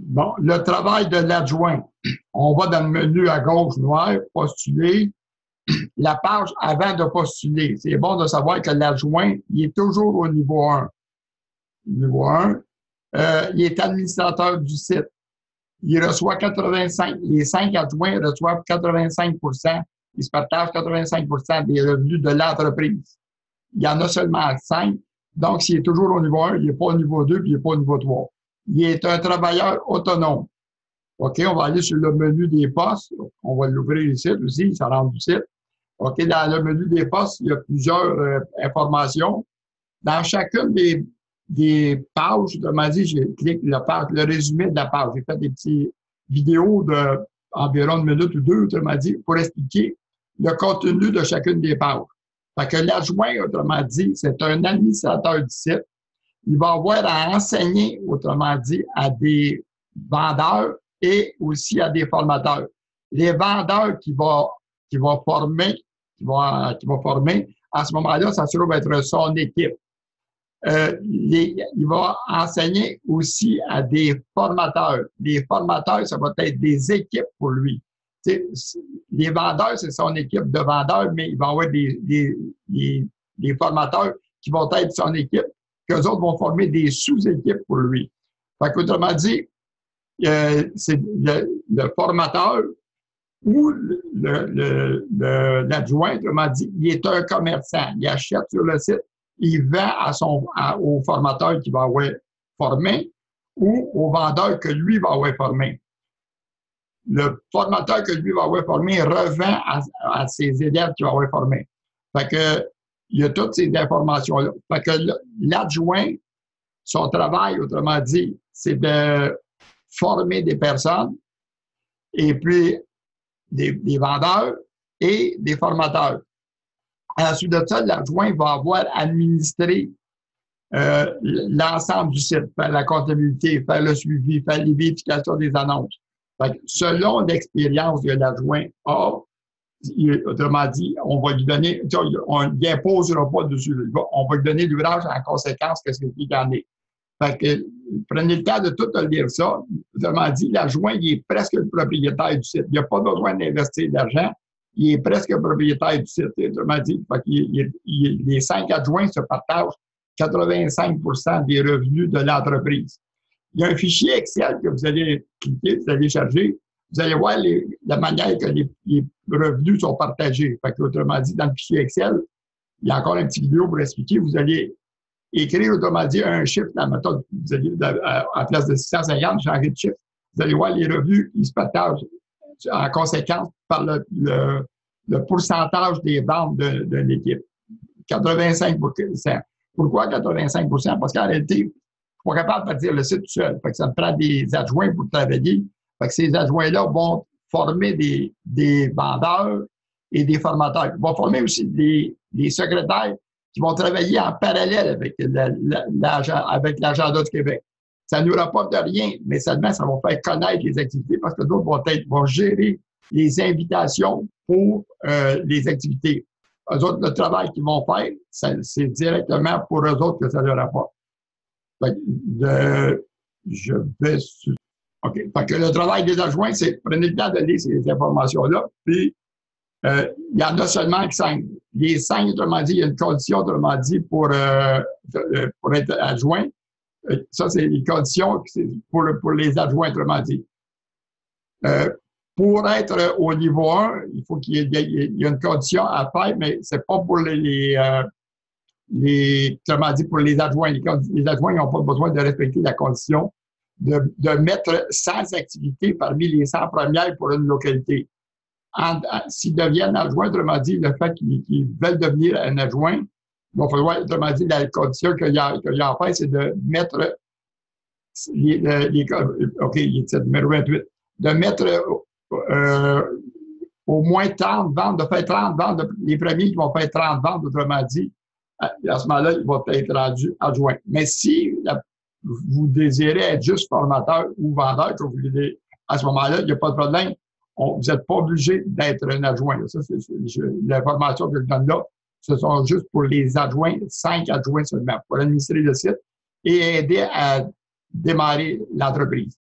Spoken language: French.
Bon, le travail de l'adjoint. On va dans le menu à gauche noir, postuler. La page avant de postuler. C'est bon de savoir que l'adjoint, il est toujours au niveau 1. Niveau 1, il est administrateur du site. Il reçoit 85, les 5 adjoints reçoivent 85%, ils se partagent 85% des revenus de l'entreprise. Il y en a seulement 5, donc s'il est toujours au niveau 1, il n'est pas au niveau 2, puis il n'est pas au niveau 3. Il est un travailleur autonome. OK, on va aller sur le menu des postes. On va l'ouvrir ici aussi, ça rentre du site. OK, dans le menu des postes, il y a plusieurs informations. Dans chacune des pages, autrement dit, je clique le résumé de la page. J'ai fait des petites vidéos d'environ une minute ou deux, autrement dit, pour expliquer le contenu de chacune des pages. Fait que l'adjoint, autrement dit, c'est un administrateur du site. Il va avoir à enseigner, autrement dit, à des vendeurs et aussi à des formateurs. Les vendeurs qui vont former, à ce moment-là, ça se trouve être son équipe. Il va enseigner aussi à des formateurs. Les formateurs, ça va être des équipes pour lui. T'sais, les vendeurs, c'est son équipe de vendeurs, mais il va y avoir des formateurs qui vont être son équipe, qu'eux autres vont former des sous-équipes pour lui. Fait qu'autrement dit, c'est le formateur ou l'adjoint, autrement dit, il est un commerçant. Il achète sur le site, il vend au formateur qui va avoir formé ou au vendeur que lui va avoir formé. Le formateur que lui va avoir formé revend à ses élèves qui va avoir formé. Fait que, il y a toutes ces informations-là. Fait que l'adjoint, son travail, autrement dit, c'est de former des personnes et puis des vendeurs et des formateurs. Ensuite de ça, l'adjoint va avoir administré l'ensemble du site, faire la comptabilité, faire le suivi, faire les vérifications des annonces. Fait que selon l'expérience que l'adjoint a, autrement dit, on va lui donner, on n'imposera pas dessus, on va lui donner l'ouvrage en conséquence que c'est qu'il en est. Fait que prenez le temps de tout lire ça. Autrement dit, l'adjoint, il est presque le propriétaire du site. Il n'a pas besoin d'investir d'argent. Il est presque propriétaire du site. Autrement dit, les 5 adjoints se partagent 85% des revenus de l'entreprise. Il y a un fichier Excel que vous allez cliquer, vous allez charger. Vous allez voir la manière que les revenus sont partagés. Fait que, autrement dit, dans le fichier Excel, il y a encore une petite vidéo pour expliquer. Vous allez écrire, autrement dit, un chiffre dans la méthode. Vous allez, en place de 650, changer de chiffre. Vous allez voir les revenus, ils se partagent en conséquence par le pourcentage des ventes de l'équipe. 85%. Pourquoi 85%? Parce qu'en réalité, je ne suis pas capable de dire le site tout seul. Fait que ça me prend des adjoints pour travailler. Fait que ces adjoints-là vont former des vendeurs et des formateurs. Ils vont former aussi des secrétaires qui vont travailler en parallèle avec l'agenda du Québec. Ça ne nous rapporte rien, mais seulement ça va faire connaître les activités parce que d'autres vont gérer les invitations pour les activités. Eux autres, le travail qu'ils vont faire, c'est directement pour eux autres que ça leur rapporte. Je vais sur... OK. Fait que le travail des adjoints, c'est prenez le temps de lire ces informations-là, puis il y en a seulement 5. Les 5, autrement dit, il y a une condition, autrement dit, pour être adjoint. Ça, c'est les conditions pour les adjoints, autrement dit. Pour être au niveau 1, il faut qu'il y ait une condition à faire, mais c'est pas pour autrement dit, pour les adjoints. Les adjoints n'ont pas besoin de respecter la condition de mettre 100 activités parmi les 100 premières pour une localité. S'ils deviennent adjoints, autrement dit, le fait qu'ils veulent devenir un adjoint, il va falloir, autrement dit, la condition qu'il y a à faire, c'est de mettre OK, il est numéro 28, de mettre au moins 30 ventes, de faire 30 ventes, les premiers qui vont faire 30 ventes, autrement dit, à ce moment-là, ils vont être rendus adjoints. Mais si vous désirez être juste formateur ou vendeur, comme vous voulez, à ce moment-là, il n'y a pas de problème. Vous n'êtes pas obligé d'être un adjoint. Ça, c'est l'information que je donne là. Ce sont juste pour les adjoints, 5 adjoints seulement, pour administrer le site et aider à démarrer l'entreprise.